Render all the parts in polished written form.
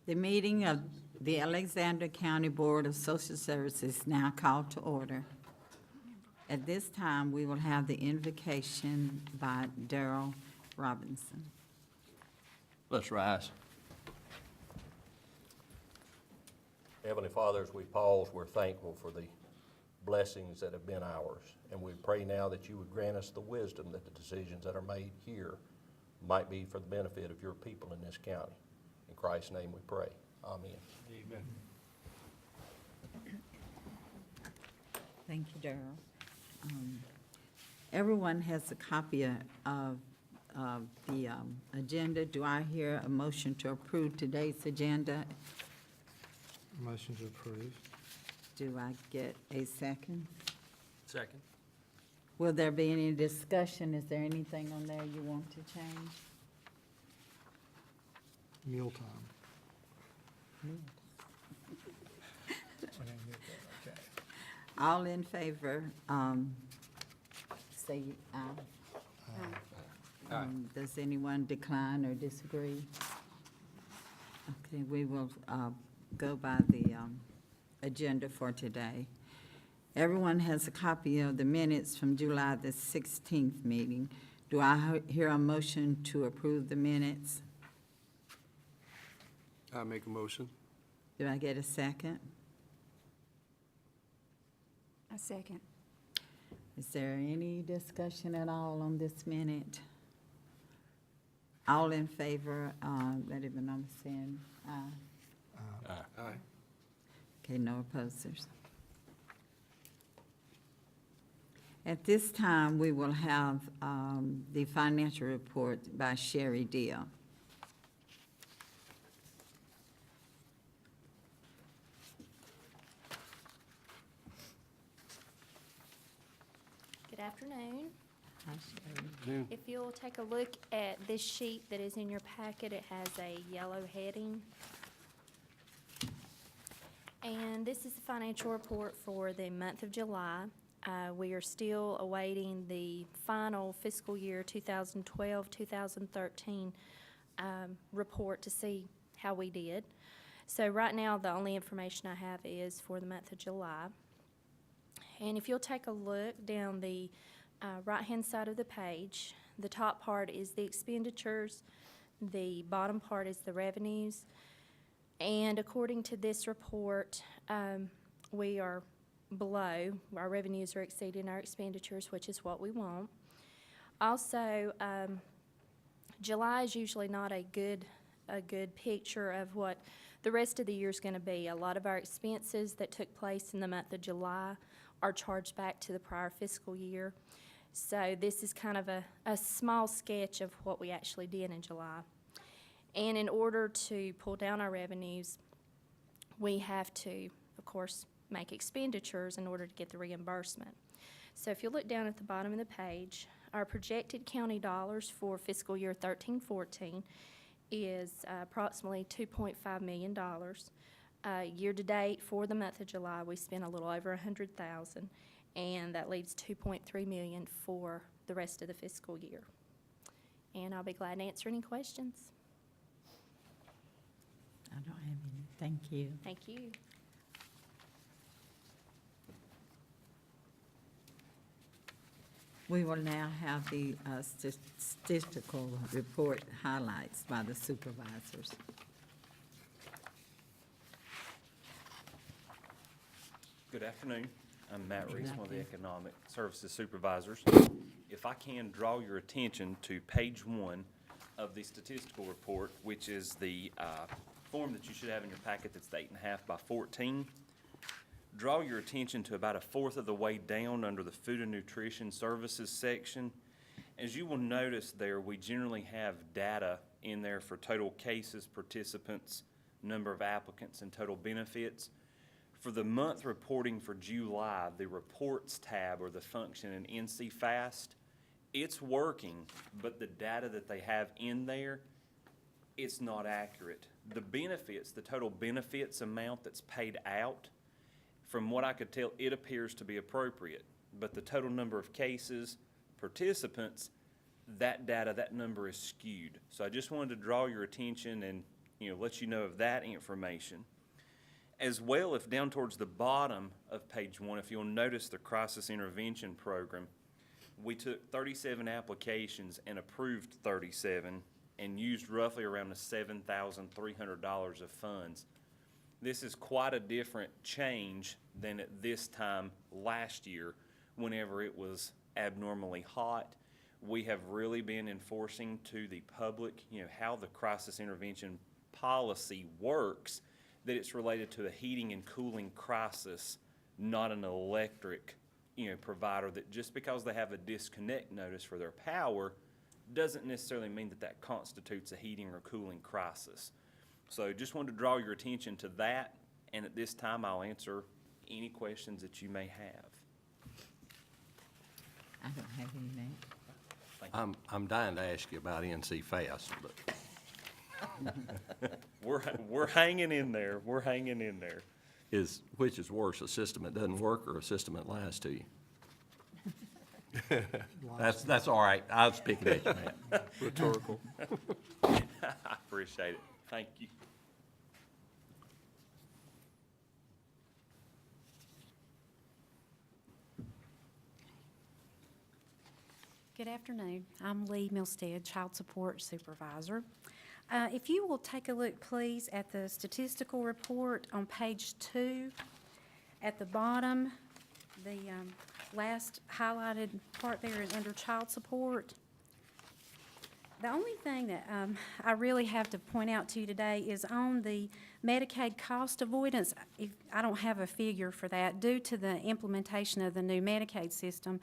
The meeting of the Alexander County Board of Social Services is now called to order. At this time, we will have the invocation by Darrell Robinson. Let's rise. Heavenly Father, as we pause, we're thankful for the blessings that have been ours. And we pray now that you would grant us the wisdom that the decisions that are made here might be for the benefit of your people in this county. In Christ's name we pray. Amen. Amen. Thank you, Darrell. Everyone has a copy of the agenda. Do I hear a motion to approve today's agenda? Motion to approve. Do I get a second? Second. Will there be any discussion? Is there anything on there you want to change? Mealtime. All in favor, say aye. Does anyone decline or disagree? Okay, we will go by the agenda for today. Everyone has a copy of the minutes from July the 16th meeting. Do I hear a motion to approve the minutes? I make a motion. Do I get a second? A second. Is there any discussion at all on this minute? All in favor, let it be known by saying aye. Aye. Okay, no opposers. At this time, we will have the financial report by Sherry Deal. Good afternoon. Hi, Sherry. If you'll take a look at this sheet that is in your packet, it has a yellow heading. And this is the financial report for the month of July. We are still awaiting the final fiscal year 2012-2013 report to see how we did. So right now, the only information I have is for the month of July. And if you'll take a look down the right-hand side of the page, the top part is the expenditures, the bottom part is the revenues. And according to this report, we are below. Our revenues are exceeding our expenditures, which is what we want. Also, July is usually not a good picture of what the rest of the year is going to be. A lot of our expenses that took place in the month of July are charged back to the prior fiscal year. So this is kind of a small sketch of what we actually did in July. And in order to pull down our revenues, we have to, of course, make expenditures in order to get the reimbursement. So if you look down at the bottom of the page, our projected county dollars for fiscal year 13-14 is approximately $2.5 million. Year-to-date for the month of July, we spent a little over $100,000, and that leaves $2.3 million for the rest of the fiscal year. And I'll be glad to answer any questions. I don't have any. Thank you. Thank you. We will now have the statistical report highlights by the supervisors. Good afternoon. I'm Matt Reese, one of the Economic Services Supervisors. If I can draw your attention to page 1 of the statistical report, which is the form that you should have in your packet that's 8.5 by 14. Draw your attention to about 1/4 of the way down under the Food and Nutrition Services section. As you will notice there, we generally have data in there for total cases, participants, number of applicants, and total benefits. For the month reporting for July, the Reports tab or the function in NC Fast, it's working, but the data that they have in there, it's not accurate. The benefits, the total benefits amount that's paid out, from what I could tell, it appears to be appropriate. But the total number of cases, participants, that data, that number is skewed. So I just wanted to draw your attention and, lets you know of that information. As well, if down towards the bottom of page 1, if you'll notice the crisis intervention program, we took 37 applications and approved 37 and used roughly around the $7,300 of funds. This is quite a different change than at this time last year, whenever it was abnormally hot. We have really been enforcing to the public, how the crisis intervention policy works, that it's related to a heating and cooling crisis, not an electric, provider, that just because they have a disconnect notice for their power doesn't necessarily mean that that constitutes a heating or cooling crisis. So just wanted to draw your attention to that, and at this time I'll answer any questions that you may have. I don't have any, Matt. Thank you. I'm dying to ask you about NC Fast, but We're hanging in there. We're hanging in there. which is worse, a system that doesn't work or a system that lies to you? That's all right. I was picking at you, Matt. Rhetorical. I appreciate it. Thank you. Good afternoon. I'm Lee Milstead, Child Support Supervisor. If you will take a look, please, at the statistical report on page 2, at the bottom, the last highlighted part there is under child support. The only thing that I really have to point out to you today is on the Medicaid cost avoidance. I don't have a figure for that. Due to the implementation of the new Medicaid system,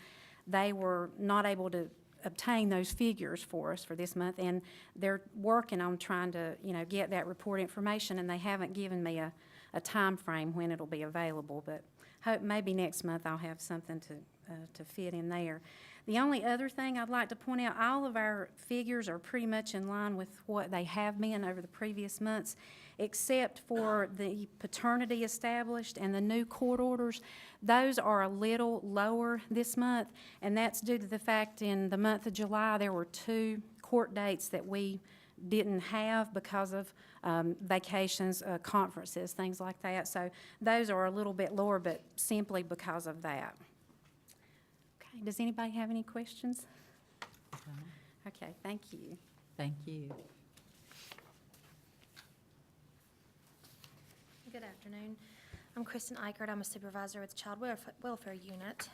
they were not able to obtain those figures for us for this month, and they're working on trying to, get that report information, and they haven't given me a time frame when it'll be available, but hope maybe next month I'll have something to fit in there. The only other thing I'd like to point out, all of our figures are pretty much in line with what they have been over the previous months, except for the paternity established and the new court orders. Those are a little lower this month, and that's due to the fact in the month of July there were 2 court dates that we didn't have because of vacations, conferences, things like that. So those are a little bit lower, but simply because of that. Okay, does anybody have any questions? Okay, thank you. Thank you. Good afternoon. I'm Kristen Eichert. I'm a supervisor with the Child Welfare Unit.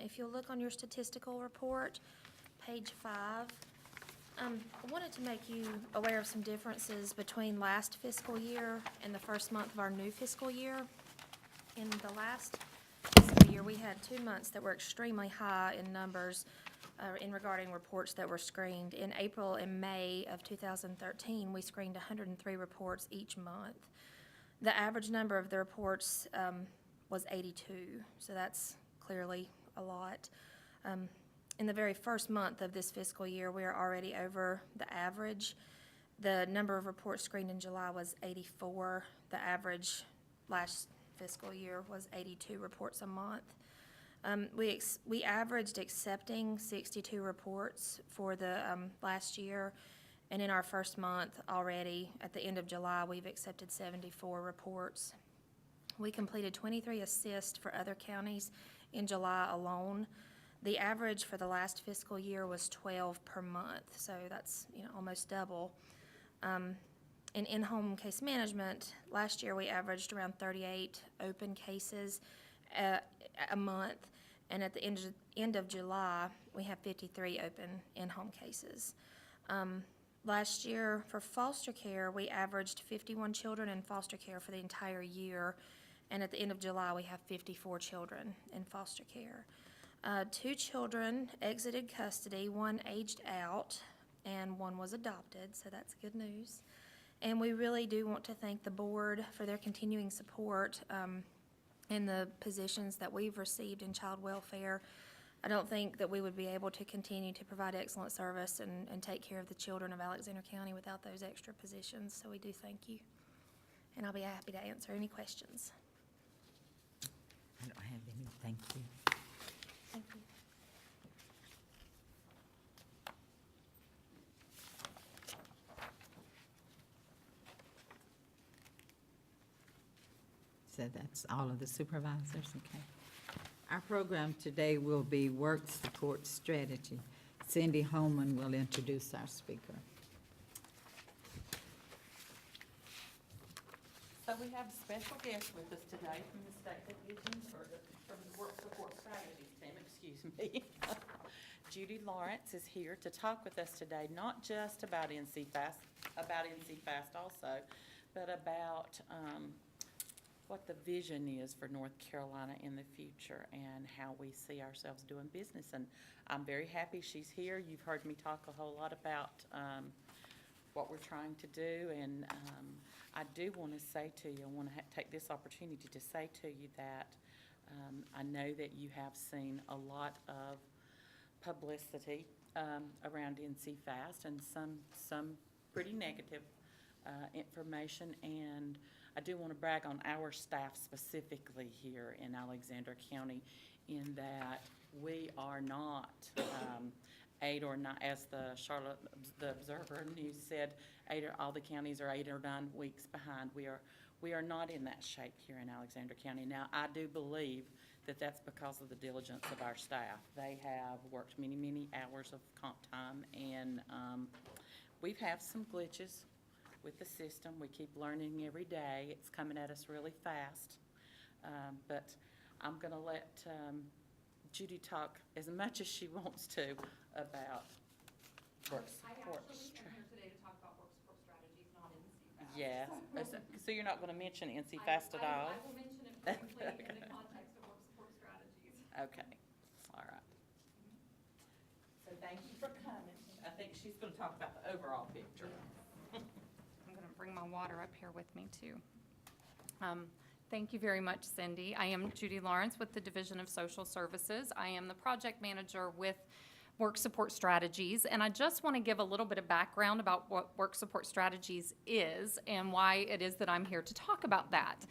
If you'll look on your statistical report, page 5, I wanted to make you aware of some differences between last fiscal year and the first month of our new fiscal year. In the last fiscal year, we had 2 months that were extremely high in numbers in regarding reports that were screened. In April and May of 2013, we screened 103 reports each month. The average number of the reports was 82, so that's clearly a lot. In the very first month of this fiscal year, we are already over the average. The number of reports screened in July was 84. The average last fiscal year was 82 reports a month. We averaged accepting 62 reports for the last year, and in our first month already, at the end of July, we've accepted 74 reports. We completed 23 assists for other counties in July alone. The average for the last fiscal year was 12 per month, so that's almost double. In in-home case management, last year we averaged around 38 open cases a month, and at the end of July, we have 53 open in-home cases. Last year, for foster care, we averaged 51 children in foster care for the entire year, and at the end of July, we have 54 children in foster care. 2 children exited custody, 1 aged out, and 1 was adopted, so that's good news. And we really do want to thank the board for their continuing support in the positions that we've received in child welfare. I don't think that we would be able to continue to provide excellent service and take care of the children of Alexander County without those extra positions, so we do thank you. And I'll be happy to answer any questions. I don't have any, thank you. Thank you. So that's all of the supervisors, okay. Our program today will be Work Support Strategy. Cindy Holman will introduce our speaker. So we have a special guest with us today from the state division, from the Work Support Strategies team, excuse me. Judy Lawrence is here to talk with us today, not just about NCFAST also, but about what the vision is for North Carolina in the future and how we see ourselves doing business. And I'm very happy she's here. You've heard me talk a whole lot about what we're trying to do, and I do want to say to you, I want to take this opportunity to say to you that I know that you have seen a lot of publicity around NCFAST and some pretty negative information, and I do want to brag on our staff specifically here in Alexander County in that we are not 8 or 9, as the Observer News said, all the counties are 8 or 9 weeks behind. We are not in that shape here in Alexander County. Now, I do believe that that's because of the diligence of our staff. They have worked many, many hours of comp time, and we've had some glitches with the system. We keep learning every day. It's coming at us really fast. But I'm going to let Judy talk as much as she wants to about work support. I actually am here today to talk about work support strategies, not NCFAST. Yes. So you're not going to mention NCFAST at all? I will mention it briefly in the context of work support strategies. Okay, all right. So thank you for coming. I think she's going to talk about the overall picture. I'm going to bring my water up here with me, too. Thank you very much, Cindy. I am Judy Lawrence with the Division of Social Services. I am the project manager with Work Support Strategies, and I just want to give a little bit of background about what Work Support Strategies is and why it is that I'm here to talk about that.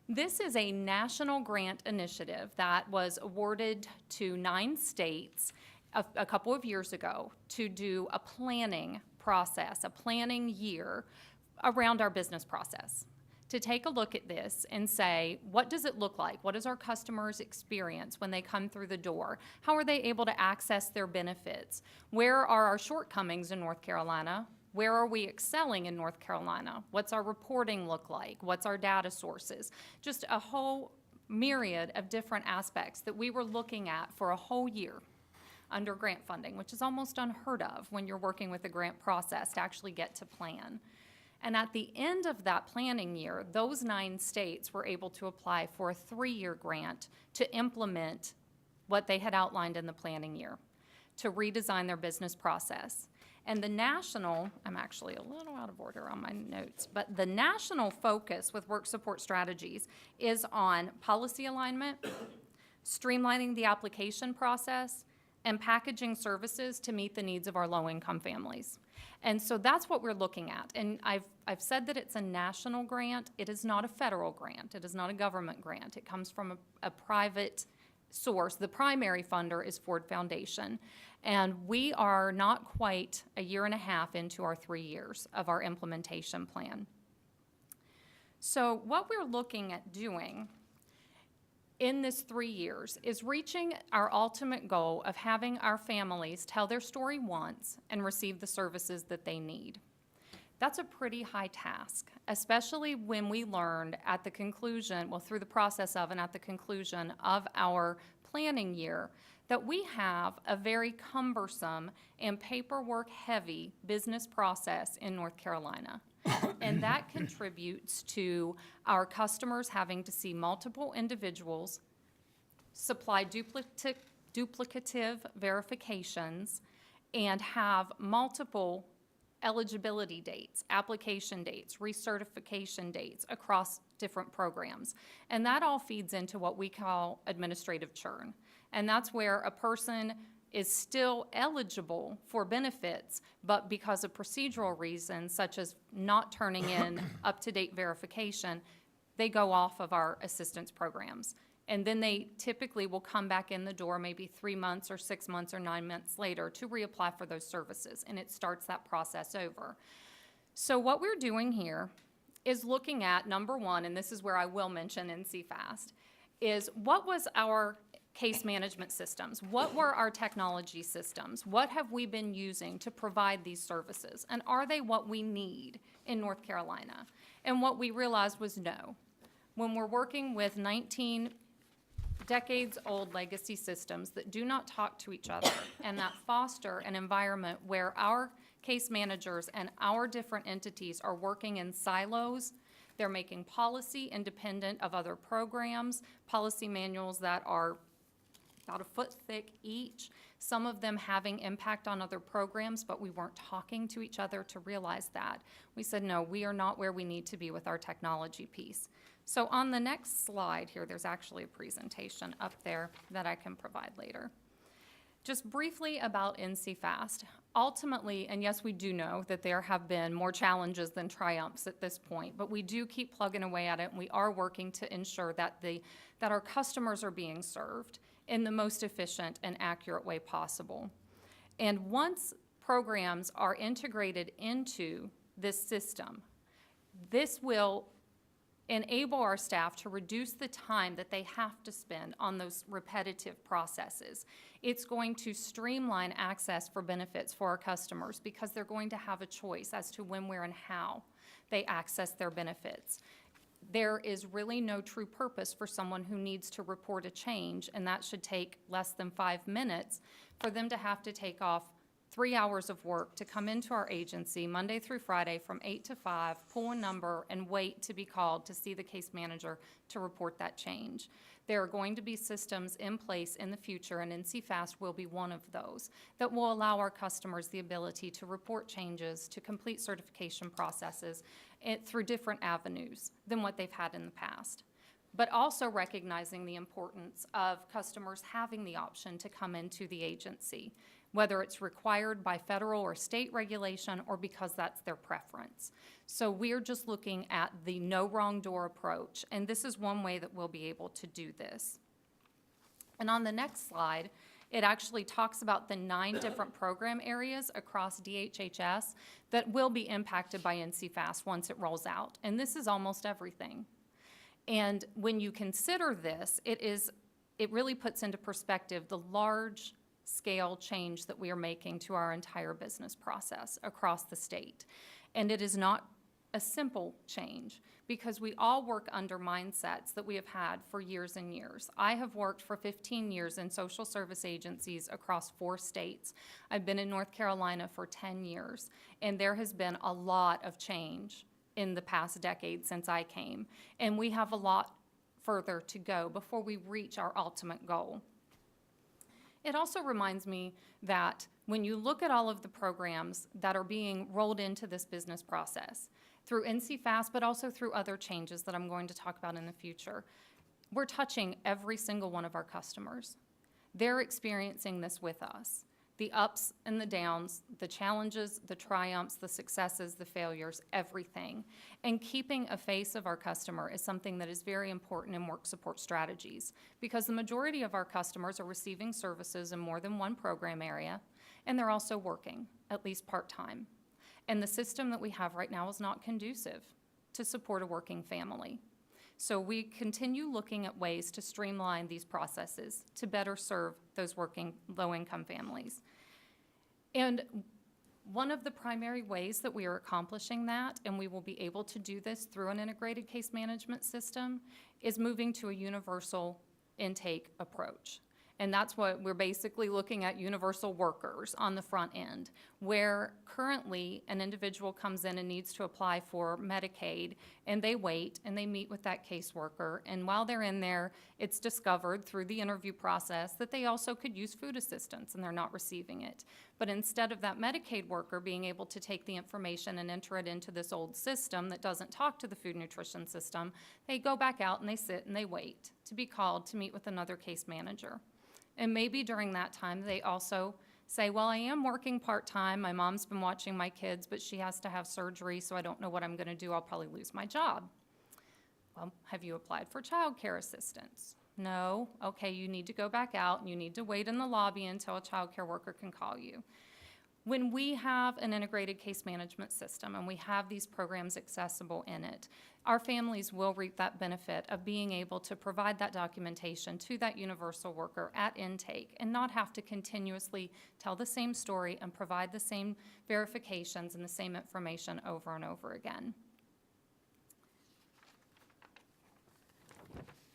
This is a national grant initiative that was awarded to 9 states a couple of years ago to do a planning process, a planning year around our business process, to take a look at this and say, what does it look like? What is our customers' experience when they come through the door? How are they able to access their benefits? Where are our shortcomings in North Carolina? Where are we excelling in North Carolina? What's our reporting look like? What's our data sources? Just a whole myriad of different aspects that we were looking at for a whole year under grant funding, which is almost unheard of when you're working with a grant process to actually get to plan. And at the end of that planning year, those 9 states were able to apply for a 3-year grant to implement what they had outlined in the planning year, to redesign their business process. And the national, I'm actually a little out of order on my notes, but the national focus with Work Support Strategies is on policy alignment, streamlining the application process, and packaging services to meet the needs of our low-income families. And so that's what we're looking at. And I've said that it's a national grant. It is not a federal grant. It is not a government grant. It comes from a private source. The primary funder is Ford Foundation. And we are not quite a year and a half into our 3 years of our implementation plan. So what we're looking at doing in this 3 years is reaching our ultimate goal of having our families tell their story once and receive the services that they need. That's a pretty high task, especially when we learned at the conclusion, well, through the process of and at the conclusion of our planning year, that we have a very cumbersome and paperwork-heavy business process in North Carolina. And that contributes to our customers having to see multiple individuals, supply duplicative verifications, and have multiple eligibility dates, application dates, recertification dates across different programs. And that all feeds into what we call administrative churn. And that's where a person is still eligible for benefits, but because of procedural reasons, such as not turning in up-to-date verification, they go off of our assistance programs. And then they typically will come back in the door maybe 3 months or 6 months or 9 months later to reapply for those services, and it starts that process over. So what we're doing here is looking at, number one, and this is where I will mention NCFAST, is what was our case management systems? What were our technology systems? What have we been using to provide these services? And are they what we need in North Carolina? And what we realized was no. When we're working with 19 decades-old legacy systems that do not talk to each other and that foster an environment where our case managers and our different entities are working in silos. They're making policy independent of other programs, policy manuals that are about a foot thick each, some of them having impact on other programs, but we weren't talking to each other to realize that. We said, no, we are not where we need to be with our technology piece. So on the next slide here, there's actually a presentation up there that I can provide later. Just briefly about NCFAST. Ultimately, and yes, we do know that there have been more challenges than triumphs at this point, but we do keep plugging away at it, and we are working to ensure that our customers are being served in the most efficient and accurate way possible. And once programs are integrated into this system, this will enable our staff to reduce the time that they have to spend on those repetitive processes. It's going to streamline access for benefits for our customers because they're going to have a choice as to when, where, and how they access their benefits. There is really no true purpose for someone who needs to report a change, and that should take less than 5 minutes, for them to have to take off 3 hours of work to come into our agency Monday through Friday from 8 to 5, pull a number, and wait to be called to see the case manager to report that change. There are going to be systems in place in the future, and NCFAST will be one of those, that will allow our customers the ability to report changes, to complete certification processes through different avenues than what they've had in the past. But also recognizing the importance of customers having the option to come into the agency, whether it's required by federal or state regulation or because that's their preference. So we're just looking at the no wrong door approach, and this is one way that we'll be able to do this. And on the next slide, it actually talks about the 9 different program areas across DHHS that will be impacted by NCFAST once it rolls out. And this is almost everything. And when you consider this, it really puts into perspective the large scale change that we are making to our entire business process across the state. And it is not a simple change because we all work under mindsets that we have had for years and years. I have worked for 15 years in social service agencies across 4 states. I've been in North Carolina for 10 years, and there has been a lot of change in the past decade since I came. And we have a lot further to go before we reach our ultimate goal. It also reminds me that when you look at all of the programs that are being rolled into this business process, through NCFAST, but also through other changes that I'm going to talk about in the future, we're touching every single one of our customers. They're experiencing this with us. The ups and the downs, the challenges, the triumphs, the successes, the failures, everything. And keeping a face of our customer is something that is very important in work support strategies because the majority of our customers are receiving services in more than one program area, and they're also working, at least part-time. And the system that we have right now is not conducive to support a working family. So we continue looking at ways to streamline these processes to better serve those working low-income families. And one of the primary ways that we are accomplishing that, and we will be able to do this through an integrated case management system, is moving to a universal intake approach. And that's what we're basically looking at, universal workers on the front end, where currently an individual comes in and needs to apply for Medicaid, and they wait and they meet with that caseworker. And while they're in there, it's discovered through the interview process that they also could use food assistance and they're not receiving it. But instead of that Medicaid worker being able to take the information and enter it into this old system that doesn't talk to the food nutrition system, they go back out and they sit and they wait to be called to meet with another case manager. And maybe during that time, they also say, well, I am working part-time. My mom's been watching my kids, but she has to have surgery, so I don't know what I'm going to do. I'll probably lose my job. Well, have you applied for child care assistance? No. Okay, you need to go back out, and you need to wait in the lobby until a child care worker can call you. When we have an integrated case management system and we have these programs accessible in it, our families will reap that benefit of being able to provide that documentation to that universal worker at intake and not have to continuously tell the same story and provide the same verifications and the same information over and over again.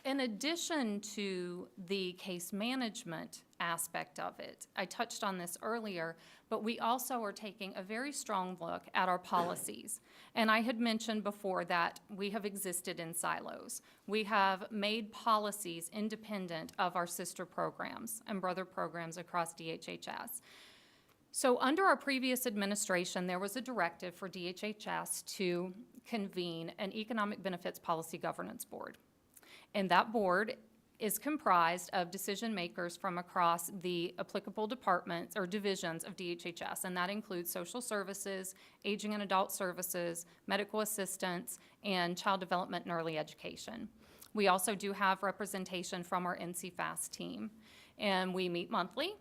In addition to the case management aspect of it, I touched on this earlier, but we also are taking a very strong look at our policies. And I had mentioned before that we have existed in silos. We have made policies independent of our sister programs and brother programs across DHHS. So under our previous administration, there was a directive for DHHS to convene an Economic Benefits Policy Governance Board. And that board is comprised of decision makers from across the applicable departments or divisions of DHHS, and that includes social services, aging and adult services, medical assistance, and child development and early education. We also do have representation from our NCFAS team, and we meet monthly.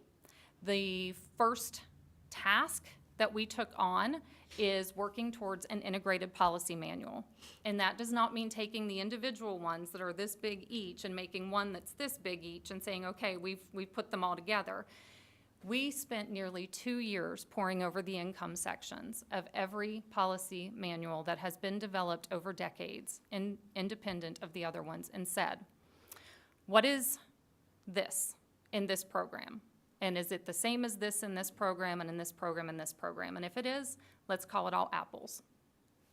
The first task that we took on is working towards an integrated policy manual. And that does not mean taking the individual ones that are this big each and making one that's this big each and saying, okay, we've put them all together. We spent nearly 2 years poring over the income sections of every policy manual that has been developed over decades, independent of the other ones, and said, what is this in this program? And is it the same as this in this program and in this program and this program? And if it is, let's call it all apples.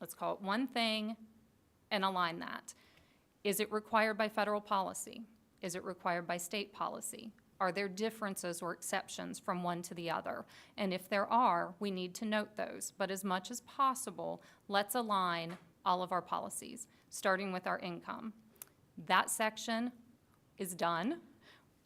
Let's call it one thing and align that. Is it required by federal policy? Is it required by state policy? Are there differences or exceptions from one to the other? And if there are, we need to note those. But as much as possible, let's align all of our policies, starting with our income. That section is done.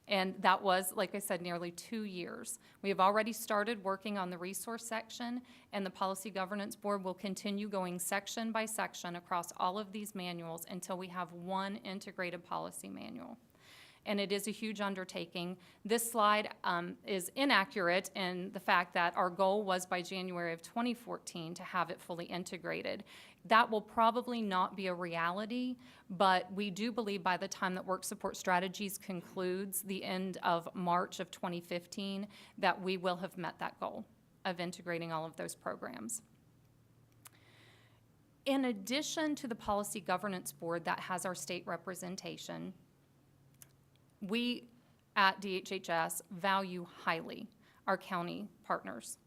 And that was, like I said, nearly 2 years. We have already started working on the resource section, and the Policy Governance Board will continue going section by section across all of these manuals until we have one integrated policy manual. And it is a huge undertaking. This slide is inaccurate in the fact that our goal was by January of 2014 to have it fully integrated. That will probably not be a reality, but we do believe by the time that Work Support Strategies concludes the end of March of 2015, that we will have met that goal of integrating all of those programs. In addition to the Policy Governance Board that has our state representation, we at DHHS value highly our county partners.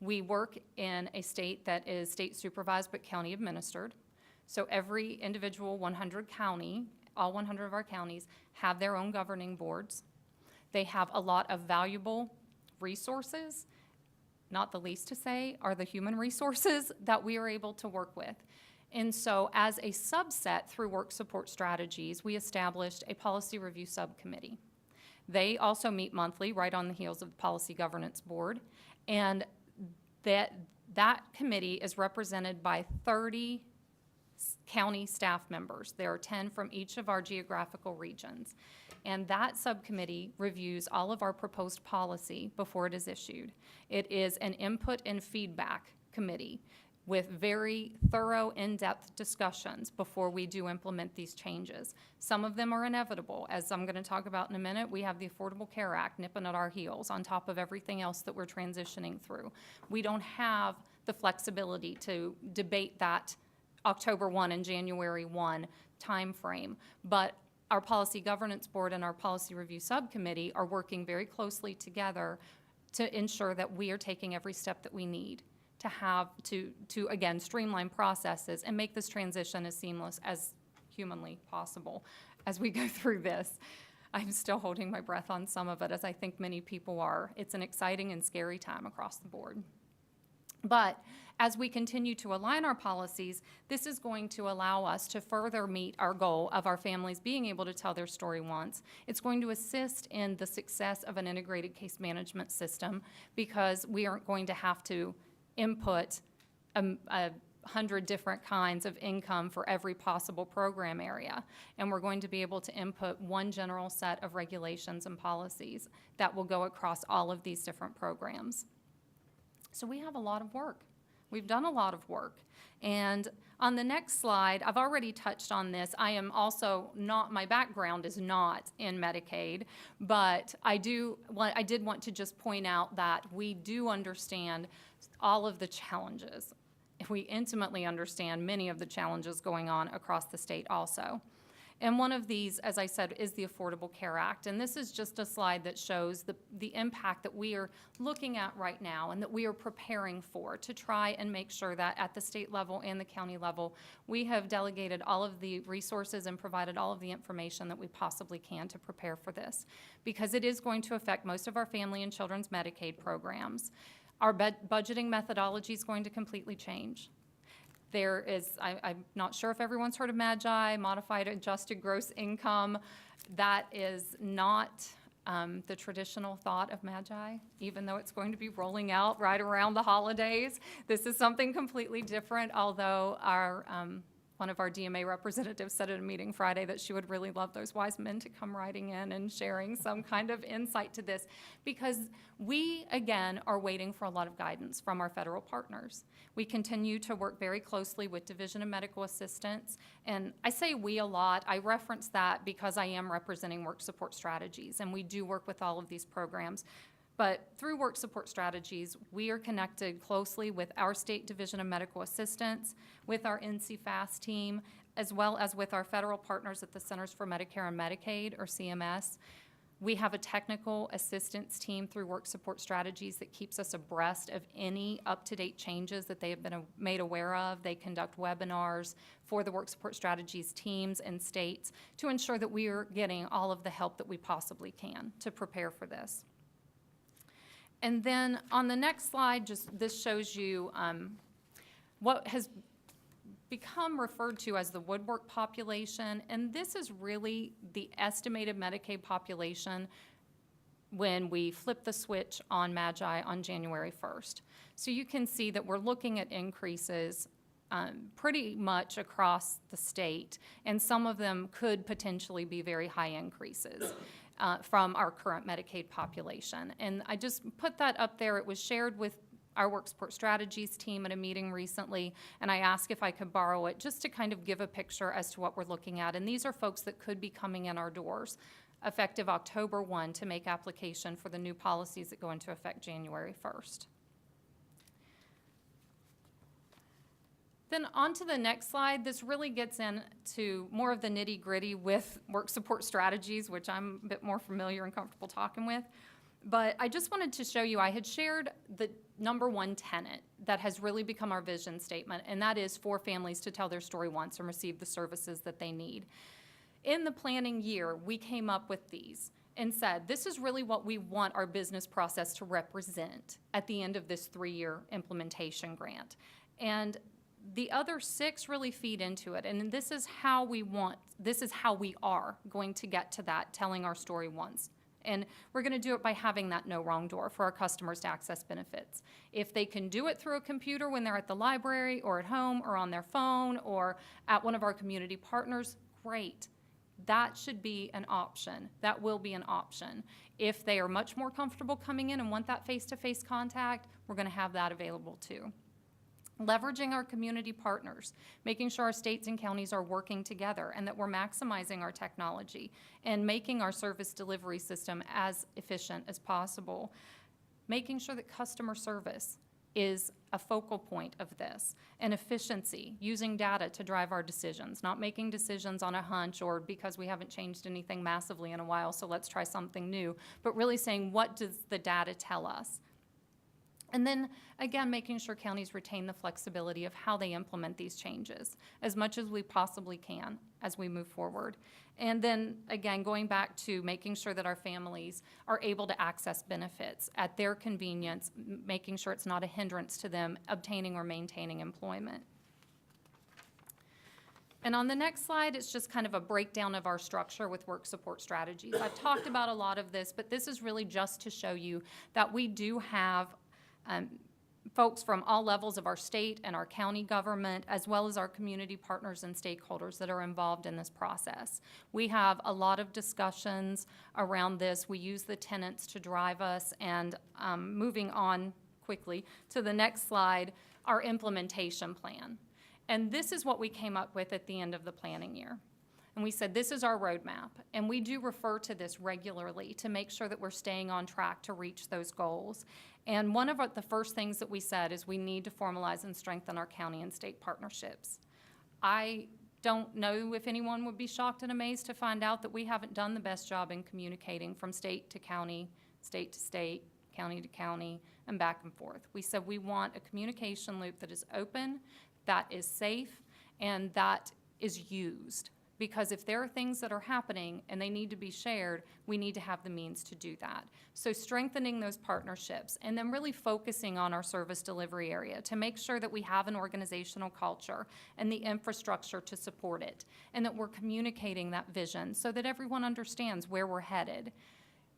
We work in a state that is state supervised but county administered. So every individual 100 county, all 100 of our counties, have their own governing boards. They have a lot of valuable resources. Not the least to say are the human resources that we are able to work with. And so as a subset through Work Support Strategies, we established a policy review subcommittee. They also meet monthly right on the heels of the Policy Governance Board. And that committee is represented by 30 county staff members. There are 10 from each of our geographical regions. And that subcommittee reviews all of our proposed policy before it is issued. It is an input and feedback committee with very thorough, in-depth discussions before we do implement these changes. Some of them are inevitable. As I'm gonna talk about in a minute, we have the Affordable Care Act nipping at our heels on top of everything else that we're transitioning through. We don't have the flexibility to debate that October 1 and January 1 timeframe, but our Policy Governance Board and our Policy Review Subcommittee are working very closely together to ensure that we are taking every step that we need to have to again, streamline processes and make this transition as seamless as humanly possible as we go through this. I'm still holding my breath on some of it, as I think many people are. It's an exciting and scary time across the board. But as we continue to align our policies, this is going to allow us to further meet our goal of our families being able to tell their story once. It's going to assist in the success of an integrated case management system because we aren't going to have to input 100 different kinds of income for every possible program area. And we're going to be able to input one general set of regulations and policies that will go across all of these different programs. So we have a lot of work. We've done a lot of work. And on the next slide, I've already touched on this. I am also not, my background is not in Medicaid, but I did want to just point out that we do understand all of the challenges. We intimately understand many of the challenges going on across the state also. And one of these, as I said, is the Affordable Care Act. And this is just a slide that shows the impact that we are looking at right now and that we are preparing for to try and make sure that at the state level and the county level, we have delegated all of the resources and provided all of the information that we possibly can to prepare for this. Because it is going to affect most of our family and children's Medicaid programs. Our budgeting methodology is going to completely change. There is, I'm not sure if everyone's heard of MAGI, Modified Adjusted Gross Income. That is not the traditional thought of MAGI, even though it's going to be rolling out right around the holidays. This is something completely different, although our one of our DMA representatives said at a meeting Friday that she would really love those wise men to come riding in and sharing some kind of insight to this, because we, again, are waiting for a lot of guidance from our federal partners. We continue to work very closely with Division of Medical Assistance, and I say we a lot. I reference that because I am representing Work Support Strategies, and we do work with all of these programs. But through Work Support Strategies, we are connected closely with our State Division of Medical Assistance, with our NC-FAST team, as well as with our federal partners at the Centers for Medicare and Medicaid, or CMS. We have a technical assistance team through Work Support Strategies that keeps us abreast of any up-to-date changes that they have been made aware of. They conduct webinars for the Work Support Strategies teams and states to ensure that we are getting all of the help that we possibly can to prepare for this. And then on the next slide, just this shows you what has become referred to as the woodwork population, and this is really the estimated Medicaid population when we flip the switch on MAGI on January 1st. So you can see that we're looking at increases pretty much across the state, and some of them could potentially be very high increases. From our current Medicaid population. And I just put that up there. It was shared with our Work Support Strategies team at a meeting recently, and I asked if I could borrow it just to kind of give a picture as to what we're looking at. And these are folks that could be coming in our doors effective October 1 to make application for the new policies that go into effect January 1st. Then on to the next slide. This really gets into more of the nitty-gritty with Work Support Strategies, which I'm a bit more familiar and comfortable talking with. But I just wanted to show you, I had shared the number one tenet that has really become our vision statement, and that is for families to tell their story once and receive the services that they need. In the planning year, we came up with these and said, this is really what we want our business process to represent at the end of this 3-year implementation grant. And the other 6 really feed into it, and this is how we are going to get to that, telling our story once. And we're going to do it by having that no wrong door for our customers to access benefits. If they can do it through a computer when they're at the library or at home or on their phone or at one of our community partners, great. That should be an option. That will be an option. If they are much more comfortable coming in and want that face-to-face contact, we're going to have that available too. Leveraging our community partners, making sure our states and counties are working together and that we're maximizing our technology and making our service delivery system as efficient as possible. Making sure that customer service is a focal point of this, and efficiency, using data to drive our decisions, not making decisions on a hunch or because we haven't changed anything massively in a while, so let's try something new, but really saying, what does the data tell us? And then, again, making sure counties retain the flexibility of how they implement these changes as much as we possibly can as we move forward. And then, again, going back to making sure that our families are able to access benefits at their convenience, making sure it's not a hindrance to them obtaining or maintaining employment. And on the next slide, it's just kind of a breakdown of our structure with Work Support Strategies. I've talked about a lot of this, but this is really just to show you that we do have folks from all levels of our state and our county government, as well as our community partners and stakeholders that are involved in this process. We have a lot of discussions around this. We use the tenants to drive us, and moving on quickly to the next slide, our implementation plan. And this is what we came up with at the end of the planning year. And we said, this is our roadmap. And we do refer to this regularly to make sure that we're staying on track to reach those goals. And one of the first things that we said is we need to formalize and strengthen our county and state partnerships. I don't know if anyone would be shocked and amazed to find out that we haven't done the best job in communicating from state to county, state to state, county to county, and back and forth. We said we want a communication loop that is open, that is safe, and that is used. Because if there are things that are happening and they need to be shared, we need to have the means to do that. So strengthening those partnerships and then really focusing on our service delivery area to make sure that we have an organizational culture and the infrastructure to support it, and that we're communicating that vision so that everyone understands where we're headed.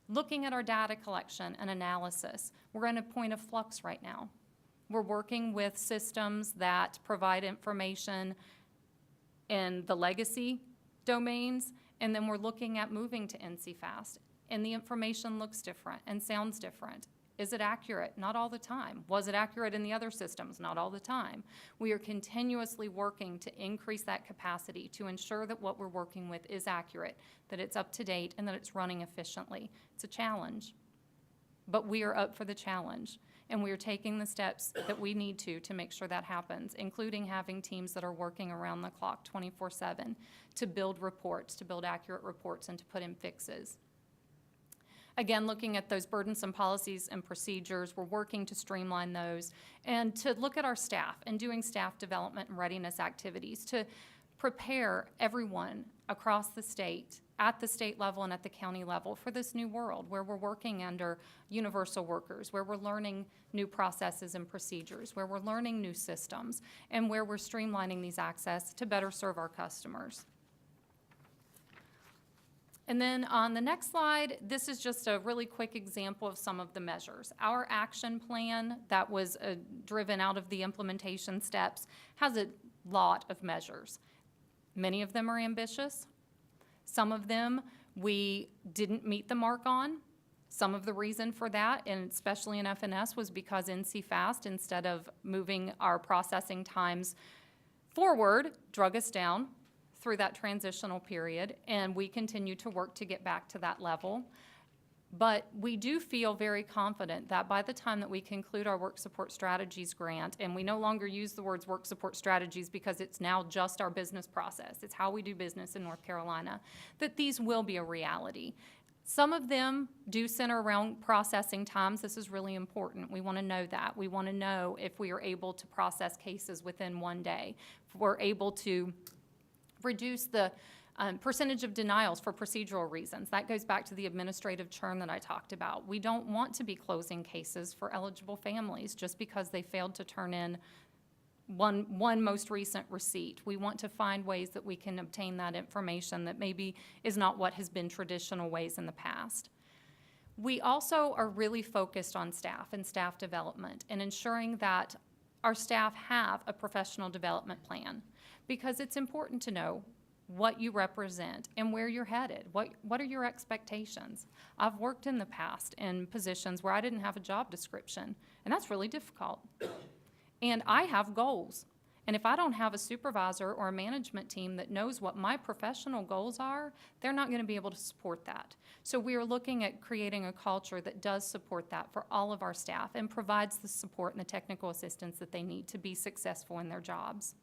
Looking at our data collection and analysis, we're in a point of flux right now. We're working with systems that provide information in the legacy domains, and then we're looking at moving to NCFAST, and the information looks different and sounds different. Is it accurate? Not all the time. Was it accurate in the other systems? Not all the time. We are continuously working to increase that capacity to ensure that what we're working with is accurate, that it's up to date, and that it's running efficiently. It's a challenge, but we are up for the challenge. And we are taking the steps that we need to make sure that happens, including having teams that are working around the clock 24/7 to build reports, to build accurate reports, and to put in fixes. Again, looking at those burdensome policies and procedures, we're working to streamline those and to look at our staff and doing staff development and readiness activities to prepare everyone across the state, at the state level and at the county level, for this new world where we're working under universal workers, where we're learning new processes and procedures, where we're learning new systems, and where we're streamlining these access to better serve our customers. And then on the next slide, this is just a really quick example of some of the measures. Our action plan that was driven out of the implementation steps has a lot of measures. Many of them are ambitious. Some of them we didn't meet the mark on. Some of the reason for that, and especially in FNS, was because NCFAST, instead of moving our processing times forward, drug us down through that transitional period, and we continue to work to get back to that level. But we do feel very confident that by the time that we conclude our Work Support Strategies grant, and we no longer use the words Work Support Strategies because it's now just our business process, it's how we do business in North Carolina, that these will be a reality. Some of them do center around processing times. This is really important. We want to know that. We want to know if we are able to process cases within one day, if we're able to reduce the percentage of denials for procedural reasons. That goes back to the administrative churn that I talked about. We don't want to be closing cases for eligible families just because they failed to turn in one most recent receipt. We want to find ways that we can obtain that information that maybe is not what has been traditional ways in the past. We also are really focused on staff and staff development and ensuring that our staff have a professional development plan, because it's important to know what you represent and where you're headed. What are your expectations? I've worked in the past in positions where I didn't have a job description, and that's really difficult. And I have goals. And if I don't have a supervisor or a management team that knows what my professional goals are, they're not going to be able to support that. So we are looking at creating a culture that does support that for all of our staff and provides the support and the technical assistance that they need to be successful in their jobs.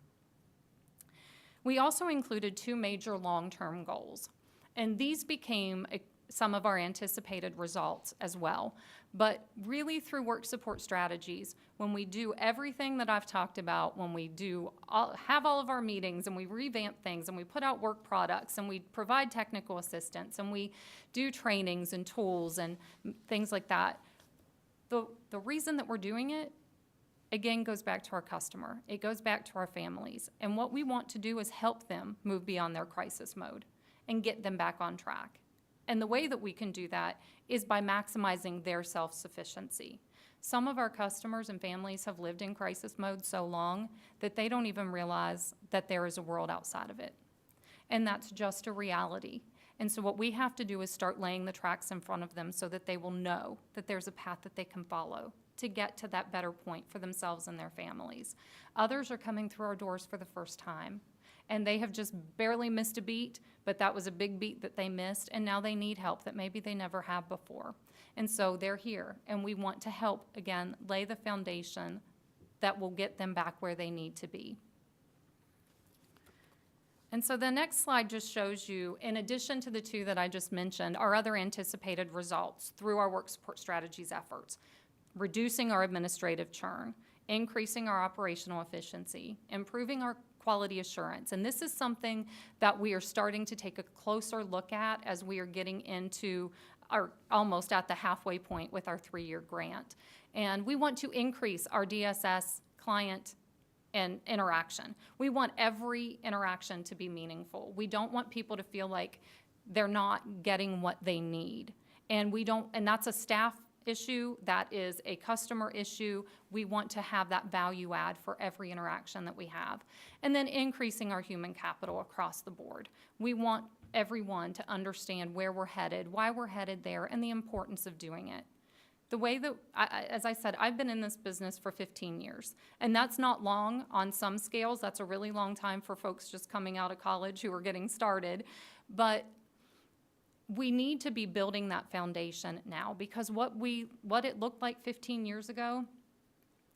We also included 2 major long-term goals, and these became some of our anticipated results as well. But really, through Work Support Strategies, when we do everything that I've talked about, when we have all of our meetings and we revamp things and we put out work products and we provide technical assistance and we do trainings and tools and things like that, the reason that we're doing it, again, goes back to our customer. It goes back to our families. And what we want to do is help them move beyond their crisis mode and get them back on track. And the way that we can do that is by maximizing their self-sufficiency. Some of our customers and families have lived in crisis mode so long that they don't even realize that there is a world outside of it. And that's just a reality. And so what we have to do is start laying the tracks in front of them so that they will know that there's a path that they can follow to get to that better point for themselves and their families. Others are coming through our doors for the first time, and they have just barely missed a beat, but that was a big beat that they missed, and now they need help that maybe they never have before. And so they're here, and we want to help, again, lay the foundation that will get them back where they need to be. And so the next slide just shows you, in addition to the two that I just mentioned, our other anticipated results through our work support strategies efforts: reducing our administrative churn, increasing our operational efficiency, improving our quality assurance. And this is something that we are starting to take a closer look at as we are getting into our, almost at the halfway point with our 3-year grant. And we want to increase our DSS client and interaction. We want every interaction to be meaningful. We don't want people to feel like they're not getting what they need. And that's a staff issue, that is a customer issue. We want to have that value add for every interaction that we have. And then increasing our human capital across the board. We want everyone to understand where we're headed, why we're headed there, and the importance of doing it. The way that, as I said, I've been in this business for 15 years, and that's not long on some scales. That's a really long time for folks just coming out of college who are getting started. But we need to be building that foundation now, because what it looked like 15 years ago,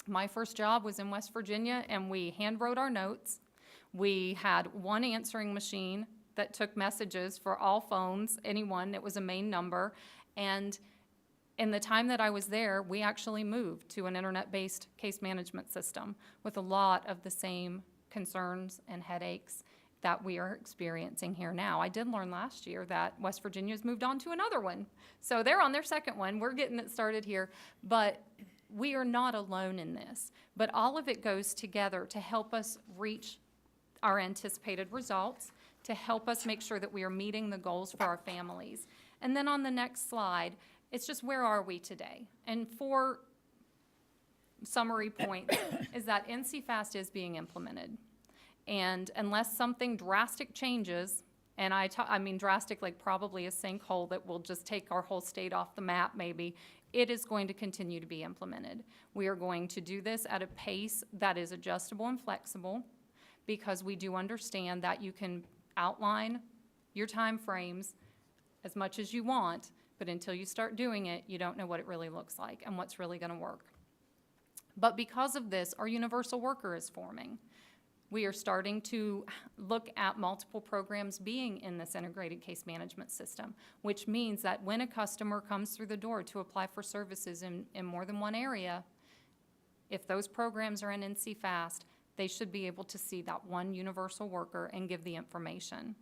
my first job was in West Virginia, and we hand wrote our notes. We had one answering machine that took messages for all phones, anyone. It was a main number. And in the time that I was there, we actually moved to an internet-based case management system with a lot of the same concerns and headaches that we are experiencing here now. I did learn last year that West Virginia's moved on to another one. So they're on their second one. We're getting it started here. But we are not alone in this. But all of it goes together to help us reach our anticipated results, to help us make sure that we are meeting the goals for our families. And then on the next slide, it's just, where are we today? And 4 summary points is that NC-FAST is being implemented. And unless something drastic changes, and I mean drastic, like probably a sinkhole that will just take our whole state off the map maybe, it is going to continue to be implemented. We are going to do this at a pace that is adjustable and flexible, because we do understand that you can outline your time frames as much as you want, but until you start doing it, you don't know what it really looks like and what's really going to work. But because of this, our universal worker is forming. We are starting to look at multiple programs being in this integrated case management system, which means that when a customer comes through the door to apply for services in more than one area, if those programs are in NC-FAST, they should be able to see that one universal worker and give the information.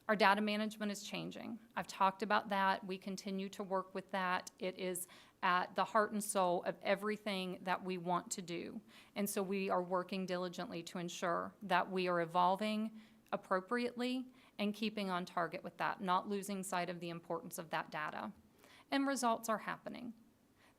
Our data management is changing. I've talked about that. We continue to work with that. It is at the heart and soul of everything that we want to do. And so we are working diligently to ensure that we are evolving appropriately and keeping on target with that, not losing sight of the importance of that data. And results are happening.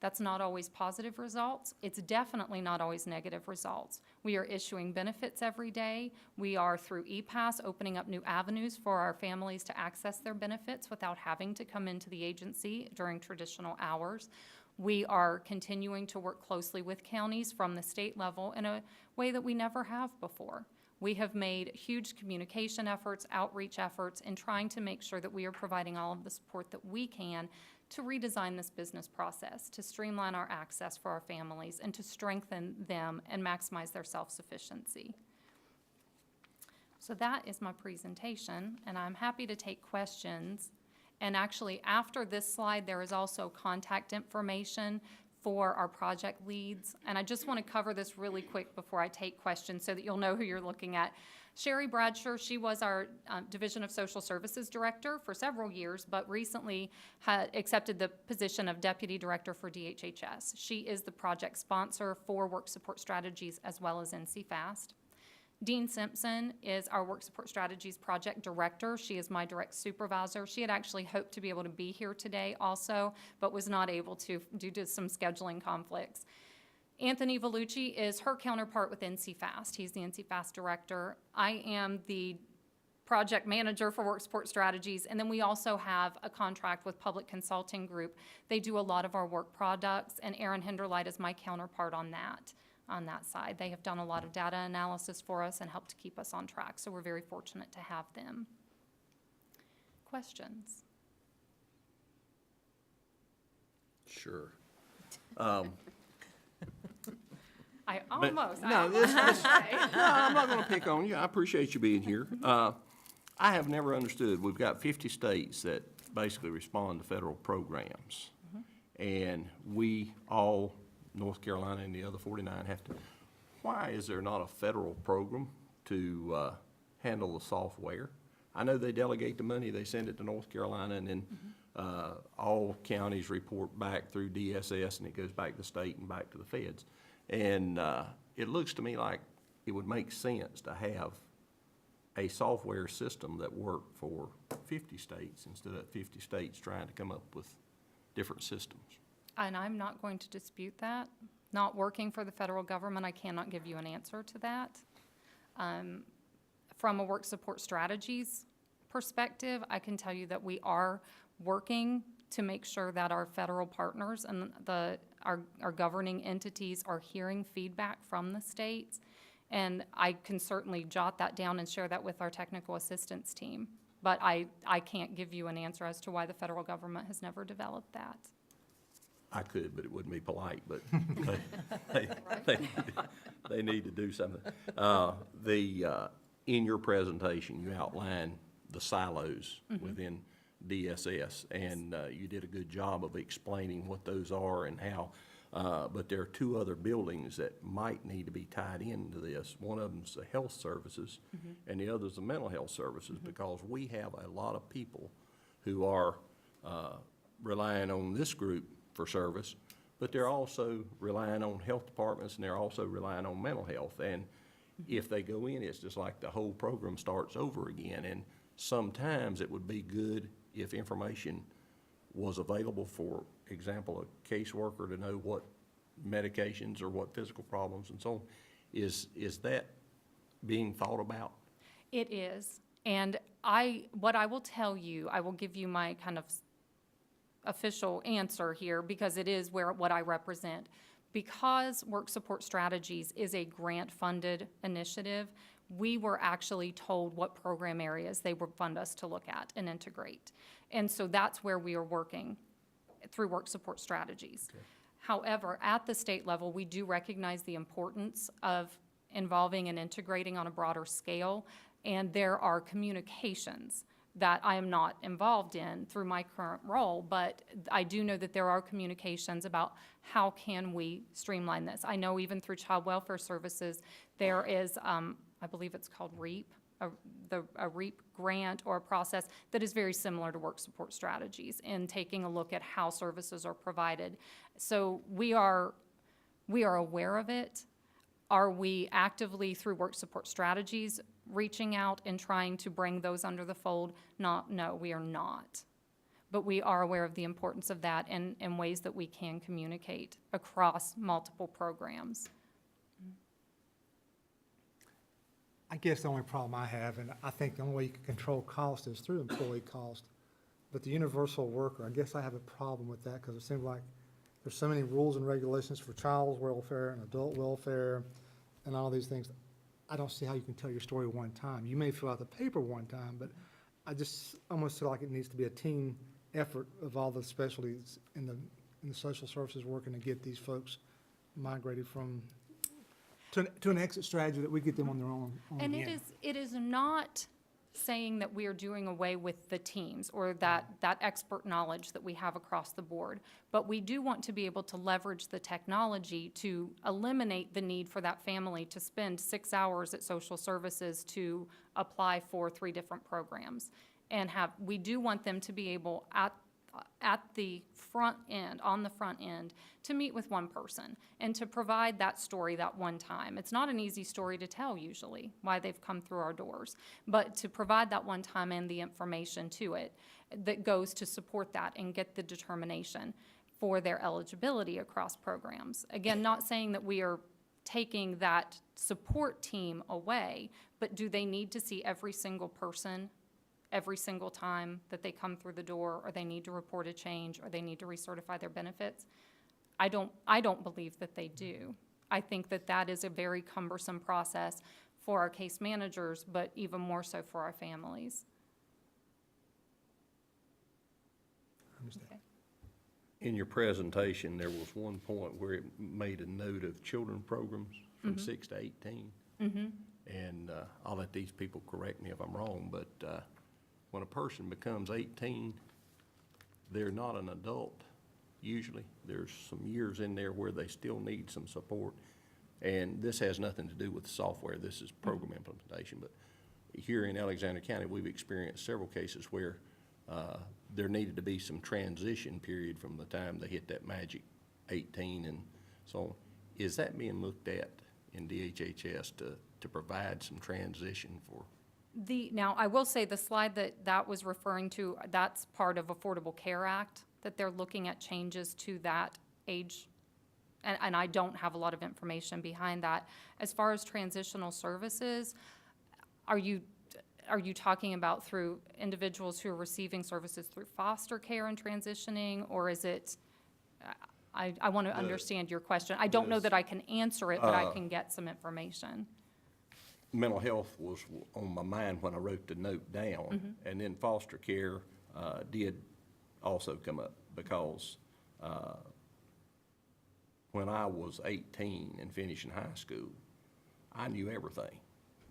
That's not always positive results. It's definitely not always negative results. We are issuing benefits every day. We are, through ePass, opening up new avenues for our families to access their benefits without having to come into the agency during traditional hours. We are continuing to work closely with counties from the state level in a way that we never have before. We have made huge communication efforts, outreach efforts, in trying to make sure that we are providing all of the support that we can to redesign this business process, to streamline our access for our families, and to strengthen them and maximize their self-sufficiency. So that is my presentation, and I'm happy to take questions. And actually, after this slide, there is also contact information for our project leads. And I just want to cover this really quick before I take questions so that you'll know who you're looking at. Sherry Bradshaw, she was our Division of Social Services Director for several years, but recently had accepted the position of Deputy Director for DHHS. She is the project sponsor for Work Support Strategies as well as NC-FAST. Dean Simpson is our Work Support Strategies Project Director. She is my direct supervisor. She had actually hoped to be able to be here today also, but was not able to due to some scheduling conflicts. Anthony Vellucci is her counterpart with NC-FAST. He's the NC-FAST director. I am the project manager for Work Support Strategies. And then we also have a contract with Public Consulting Group. They do a lot of our work products, and Aaron Hinderlight is my counterpart on that side. They have done a lot of data analysis for us and helped to keep us on track, so we're very fortunate to have them. Questions? Sure. I almost. No, no, I'm not gonna pick on you. I appreciate you being here. I have never understood, we've got 50 states that basically respond to federal programs. And we all, North Carolina and the other 49 have to, why is there not a federal program to handle the software? I know they delegate the money, they send it to North Carolina, and then all counties report back through DSS, and it goes back to the state and back to the feds. And it looks to me like it would make sense to have a software system that worked for 50 states instead of 50 states trying to come up with different systems. And I'm not going to dispute that. Not working for the federal government, I cannot give you an answer to that. From a Work Support Strategies perspective, I can tell you that we are working to make sure that our federal partners and our governing entities are hearing feedback from the states. And I can certainly jot that down and share that with our technical assistance team. But I can't give you an answer as to why the federal government has never developed that. I could, but it wouldn't be polite, but they need to do something. In your presentation, you outlined the silos within DSS, and you did a good job of explaining what those are and how, but there are two other buildings that might need to be tied into this. One of them's the health services, and the other's the mental health services, because we have a lot of people who are relying on this group for service, but they're also relying on health departments, and they're also relying on mental health. And if they go in, it's just like the whole program starts over again. And sometimes it would be good if information was available, for example, a caseworker to know what medications or what physical problems and so on. Is that being thought about? It is. And what I will tell you, I will give you my kind of official answer here, because it is what I represent. Because Work Support Strategies is a grant-funded initiative, we were actually told what program areas they would fund us to look at and integrate. And so that's where we are working through Work Support Strategies. Okay. However, at the state level, we do recognize the importance of involving and integrating on a broader scale, and there are communications that I am not involved in through my current role, but I do know that there are communications about how can we streamline this. I know even through Child Welfare Services, there is, I believe it's called REAP, a REAP grant or a process that is very similar to Work Support Strategies in taking a look at how services are provided. So we are aware of it. Are we actively, through Work Support Strategies, reaching out and trying to bring those under the fold? No, we are not. But we are aware of the importance of that and ways that we can communicate across multiple programs. I guess the only problem I have, and I think the only way you can control cost is through employee cost, but the universal worker, I guess I have a problem with that, because it seems like there's so many rules and regulations for child welfare and adult welfare and all these things. I don't see how you can tell your story one time. You may fill out the paper one time, but I just almost feel like it needs to be a team effort of all the specialties in the social services working to get these folks migrated to an exit strategy that we get them on their own. And it is not saying that we are doing away with the teams or that expert knowledge that we have across the board, but we do want to be able to leverage the technology to eliminate the need for that family to spend 6 hours at social services to apply for 3 different programs. And we do want them to be able at the front end, on the front end, to meet with one person and to provide that story that one time. It's not an easy story to tell usually, why they've come through our doors, but to provide that one time and the information to it that goes to support that and get the determination for their eligibility across programs. Again, not saying that we are taking that support team away, but do they need to see every single person every single time that they come through the door, or they need to report a change, or they need to recertify their benefits? I don't believe that they do. I think that that is a very cumbersome process for our case managers, but even more so for our families. Understand. Okay. In your presentation, there was one point where it made a note of children programs from 6 to 18. And I'll let these people correct me if I'm wrong, but when a person becomes 18, they're not an adult usually. There's some years in there where they still need some support. And this has nothing to do with software. This is program implementation. But here in Alexander County, we've experienced several cases where there needed to be some transition period from the time they hit that magic 18 and so on. Is that being looked at in DHHS to provide some transition for? Now, I will say the slide that was referring to, that's part of Affordable Care Act, that they're looking at changes to that age. And I don't have a lot of information behind that. As far as transitional services, are you talking about through individuals who are receiving services through foster care and transitioning, or is it, I want to understand your question. I don't know that I can answer it, but I can get some information. Mental health was on my mind when I wrote the note down, and then foster care did also come up because when I was 18 and finishing high school, I knew everything.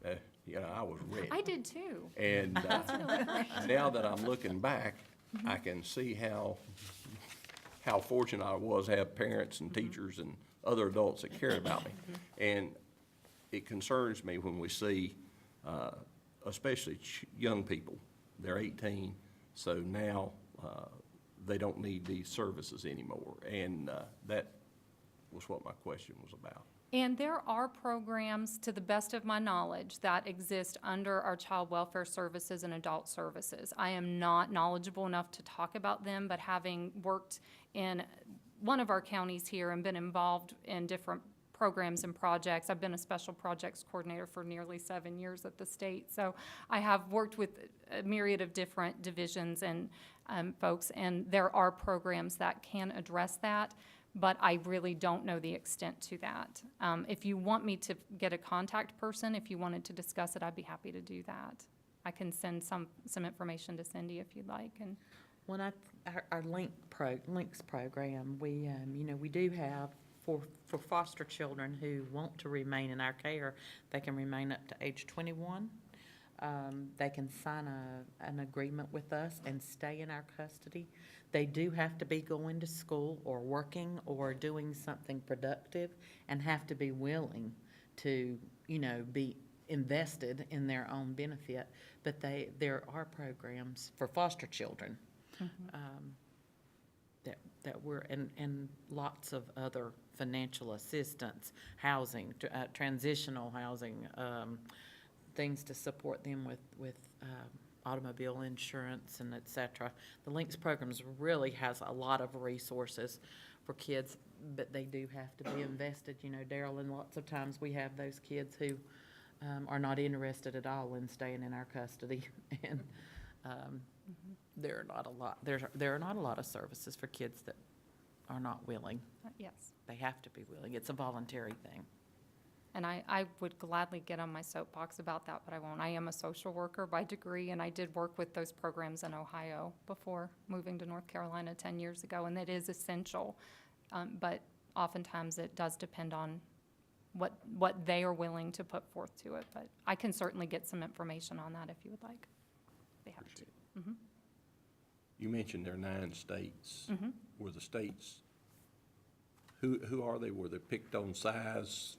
I was ready. I did too. And now that I'm looking back, I can see how fortunate I was to have parents and teachers and other adults that cared about me. And it concerns me when we see, especially young people, they're 18, so now they don't need these services anymore. And that was what my question was about. And there are programs, to the best of my knowledge, that exist under our child welfare services and adult services. I am not knowledgeable enough to talk about them, but having worked in one of our counties here and been involved in different programs and projects, I've been a special projects coordinator for nearly 7 years at the state. So I have worked with a myriad of different divisions and folks, and there are programs that can address that, but I really don't know the extent to that. If you want me to get a contact person, if you wanted to discuss it, I'd be happy to do that. I can send some information to Cindy if you'd like. And When our Links program, we do have for foster children who want to remain in our care, they can remain up to age 21. They can sign an agreement with us and stay in our custody. They do have to be going to school or working or doing something productive and have to be willing to, be invested in their own benefit. But there are programs for foster children that we're, and lots of other financial assistance, housing, transitional housing, things to support them with automobile insurance and et cetera. The Links programs really has a lot of resources for kids, but they do have to be invested, Daryl, and lots of times we have those kids who are not interested at all in staying in our custody. And there are not a lot of services for kids that are not willing. yes. They have to be willing. It's a voluntary thing. And I would gladly get on my soapbox about that, but I won't. I am a social worker by degree, and I did work with those programs in Ohio before moving to North Carolina 10 years ago, and it is essential. But oftentimes it does depend on what they are willing to put forth to it. But I can certainly get some information on that if you would like. Be happy to. You mentioned there are 9 states. Were the states, who are they? Were they picked on size?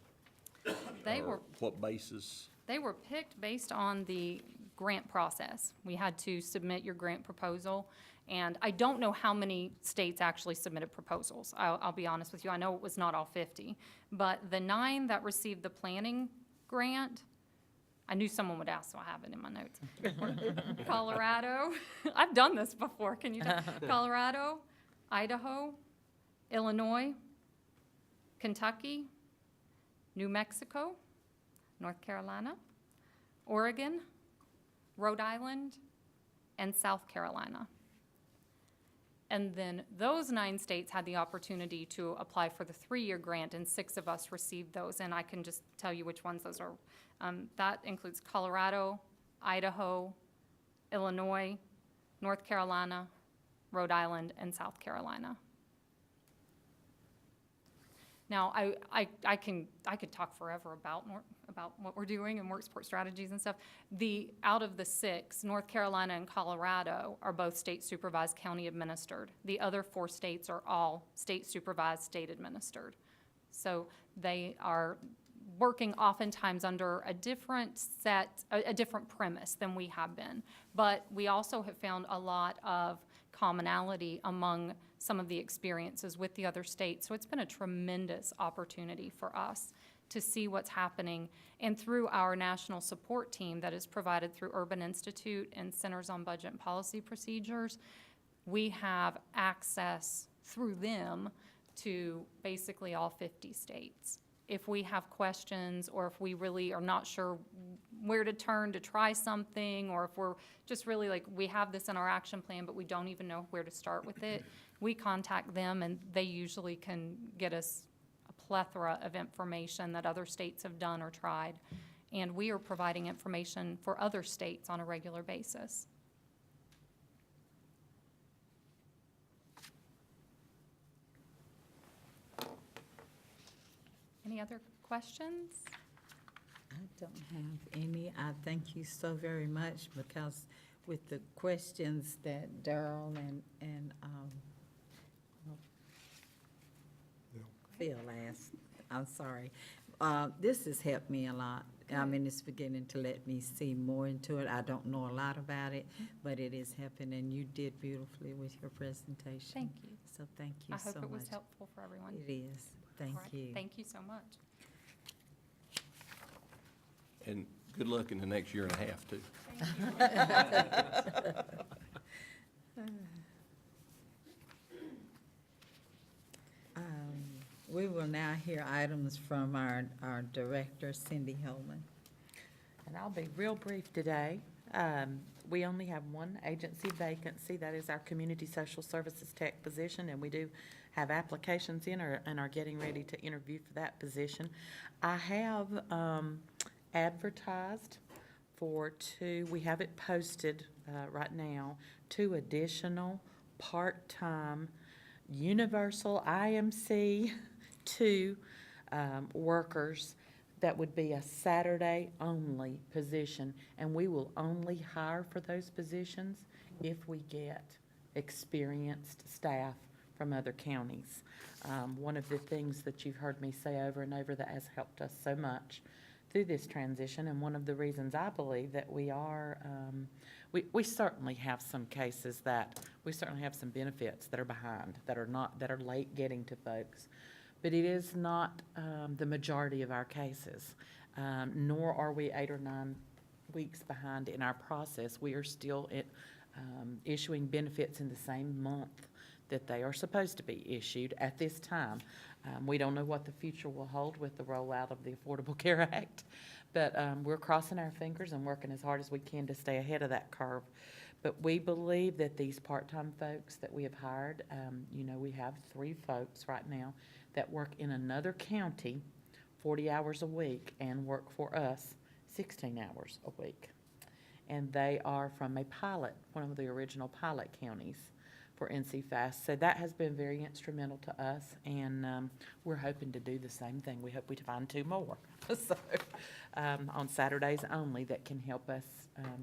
They Or were what basis? They were picked based on the grant process. We had to submit your grant proposal, and I don't know how many states actually submitted proposals. I'll be honest with you. I know it was not all 50, but the 9 that received the planning grant, I knew someone would ask, so I have it in my notes. Colorado, I've done this before, can you tell? Colorado, Idaho, Illinois, Kentucky, New Mexico, North Carolina, Oregon, Rhode Island, and South Carolina. And then those 9 states had the opportunity to apply for the 3-year grant, and 6 of us received those. And I can just tell you which ones those are. That includes Colorado, Idaho, Illinois, North Carolina, Rhode Island, and South Carolina. Now, I could talk forever about what we're doing and work support strategies and stuff. Out of the 6, North Carolina and Colorado are both state supervised, county administered. The other 4 states are all state supervised, state administered. So they are working oftentimes under a different premise than we have been. But we also have found a lot of commonality among some of the experiences with the other states. So it's been a tremendous opportunity for us to see what's happening. And through our national support team that is provided through Urban Institute and Centers on Budget and Policy Procedures, we have access through them to basically all 50 states. If we have questions, or if we really are not sure where to turn to try something, or if we're just really like, we have this in our action plan, but we don't even know where to start with it, we contact them, and they usually can get us a plethora of information that other states have done or tried. And we are providing information for other states on a regular basis. Any other questions? I don't have any. I thank you so very much, because with the questions that Darrell and Phil asked, I'm sorry, this has helped me a lot. I mean, it's beginning to let me see more into it. I don't know a lot about it, but it is helping, and you did beautifully with your presentation. Thank you. So thank you so much. I hope it was helpful for everyone. It is. Thank All right. you. Thank you so much. And good luck in the next year and a half, too. We will now hear items from our director, Cindy Holman. And I'll be real brief today. We only have one agency vacancy, that is our Community Social Services Tech position, and we do have applications in and are getting ready to interview for that position. I have advertised for 2, we have it posted right now, 2 additional part-time universal IMC 2 workers. That would be a Saturday-only position, and we will only hire for those positions if we get experienced staff from other counties. One of the things that you've heard me say over and over that has helped us so much through this transition, and one of the reasons I believe that we are, we certainly have some cases that, we certainly have some benefits that are behind, that are late getting to folks. But it is not the majority of our cases, nor are we 8 or 9 weeks behind in our process. We are still issuing benefits in the same month that they are supposed to be issued at this time. We don't know what the future will hold with the rollout of the Affordable Care Act, but we're crossing our fingers and working as hard as we can to stay ahead of that curve. But we believe that these part-time folks that we have hired, we have 3 folks right now that work in another county 40 hours a week and work for us 16 hours a week. And they are from a pilot, one of the original pilot counties for NC-FAST. So that has been very instrumental to us, and we're hoping to do the same thing. We hope we find 2 more so, on Saturdays only that can help us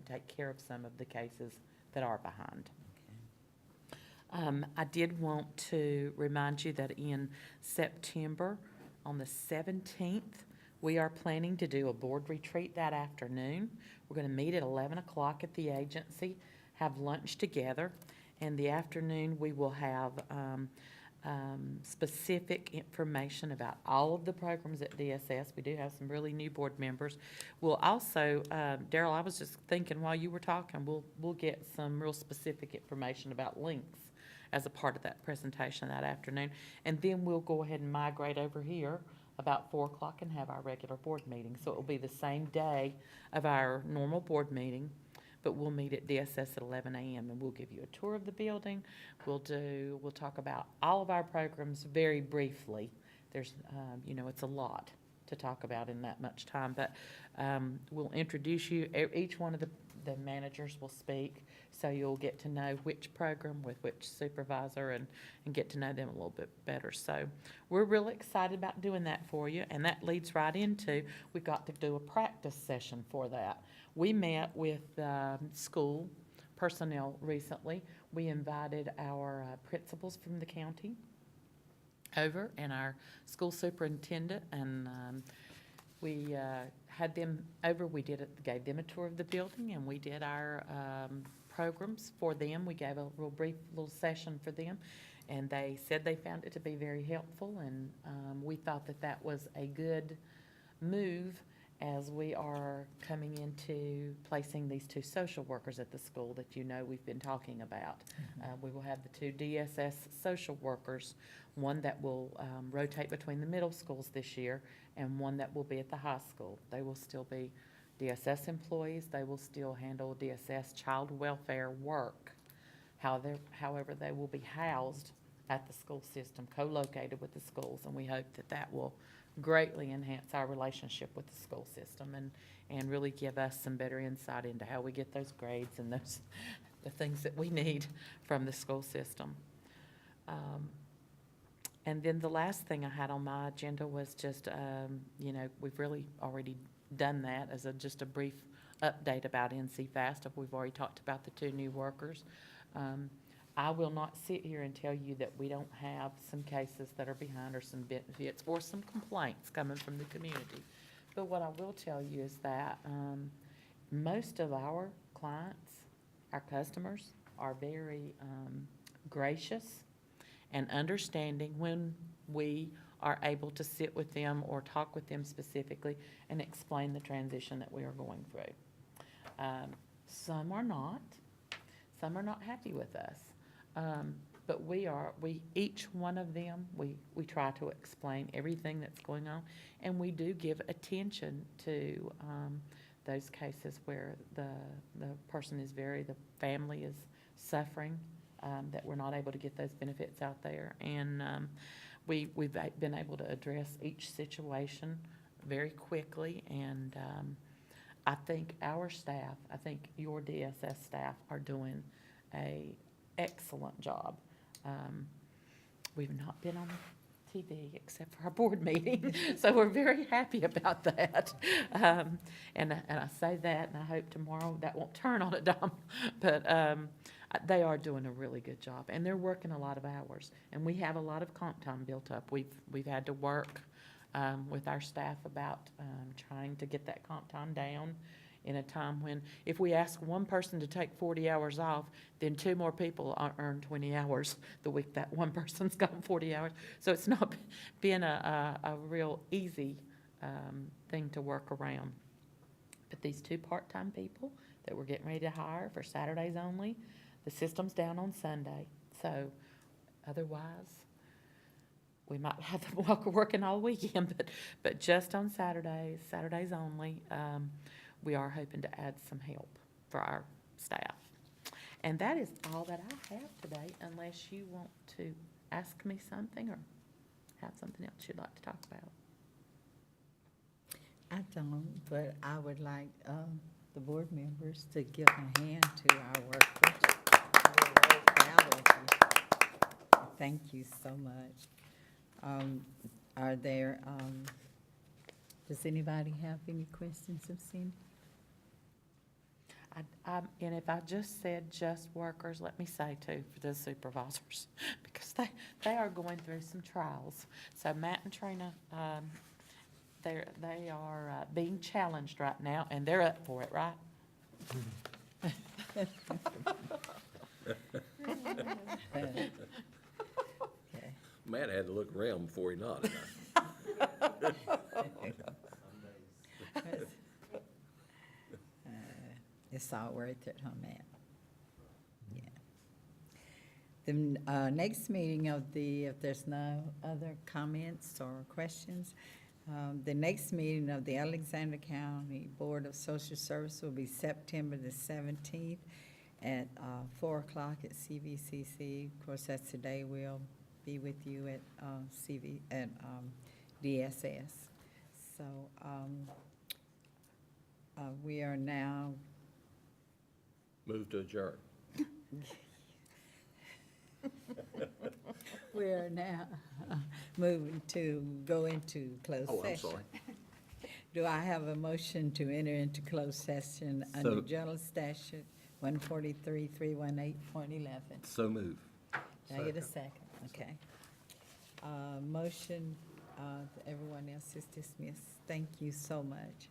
take care of some of the cases that are behind. I did want to remind you that in September, on the 17th, we are planning to do a board retreat that afternoon. We're going to meet at 11 o'clock at the agency, have lunch together, and the afternoon we will have specific information about all of the programs at DSS. We do have some really new board members. We'll also, Darrell, I was just thinking while you were talking, we'll get some real specific information about links as a part of that presentation that afternoon. And then we'll go ahead and migrate over here about 4 o'clock and have our regular board meeting. So it will be the same day of our normal board meeting, but we'll meet at DSS at 11 a.m. and we'll give you a tour of the building. We'll talk about all of our programs very briefly. There's, it's a lot to talk about in that much time, but we'll introduce you. Each one of the managers will speak, so you'll get to know which program with which supervisor and get to know them a little bit better. So we're really excited about doing that for you, and that leads right into, we've got to do a practice session for that. We met with school personnel recently. We invited our principals from the county over and our school superintendent, and we had them over. We gave them a tour of the building, and we did our programs for them. We gave a real brief little session for them, and they said they found it to be very helpful, and we thought that was a good move as we are coming into placing these 2 social workers at the school that we've been talking about. We will have the 2 DSS social workers, one that will rotate between the middle schools this year and one that will be at the high school. They will still be DSS employees. They will still handle DSS child welfare work. However, they will be housed at the school system, co-located with the schools, and we hope that will greatly enhance our relationship with the school system and really give us some better insight into how we get those grades and the things that we need from the school system. And then the last thing I had on my agenda was just, we've really already done that as just a brief update about NC FAST. We've already talked about the 2 new workers. I will not sit here and tell you that we don't have some cases that are behind or some benefits or some complaints coming from the community. But what I will tell you is that most of our clients, our customers, are very gracious and understanding when we are able to sit with them or talk with them specifically and explain the transition that we are going through. Some are not. Some are not happy with us. But each one of them, we try to explain everything that's going on, and we do give attention to those cases where the person is the family is suffering, that we're not able to get those benefits out there. And we've been able to address each situation very quickly, and I think our staff, your DSS staff are doing an excellent job. We've not been on TV except for our board meeting, so we're very happy about that. And I say that, and I hope tomorrow that won't turn on a dime. But they are doing a really good job, and they're working a lot of hours. And we have a lot of comp time built up. We've had to work with our staff about trying to get that comp time down in a time when, if we ask one person to take 40 hours off, then 2 more people earn 20 hours the week that one person's gone 40 hours. So it's not been a real easy thing to work around. But these 2 part-time people that we're getting ready to hire for Saturdays only, the system's down on Sunday. So otherwise, we might have them working all weekend, but just on Saturdays only, we are hoping to add some help for our staff. And that is all that I have today, unless you want to ask me something or have something else you'd like to talk about. I don't, but I would like the board members to give a hand to our workers. We're very proud of you. Thank you so much. Are there, does anybody have any questions of Cindy? And if I just said just workers, let me say too, for the supervisors, because they are going through some trials. So Matt and Trina, they are being challenged right now, and they're up for it, right? Okay. Matt had to look around before he nodded. It's all worth it, huh, Matt? Yeah. The next meeting if there's no other comments or questions, The next meeting of the Alexander County Board of Social Services will be September the 17th at 4 o'clock at CVCC. Of course, that's today. We'll be with you at DSS. So we are now, Move to adjourn. we are now moving to go into closed session. Oh, I'm sorry. Do I have a motion to enter into closed session under So- General Statute 143-318.11? So move. Can I get a second? Okay. Motion, everyone else is dismissed. Thank you so much.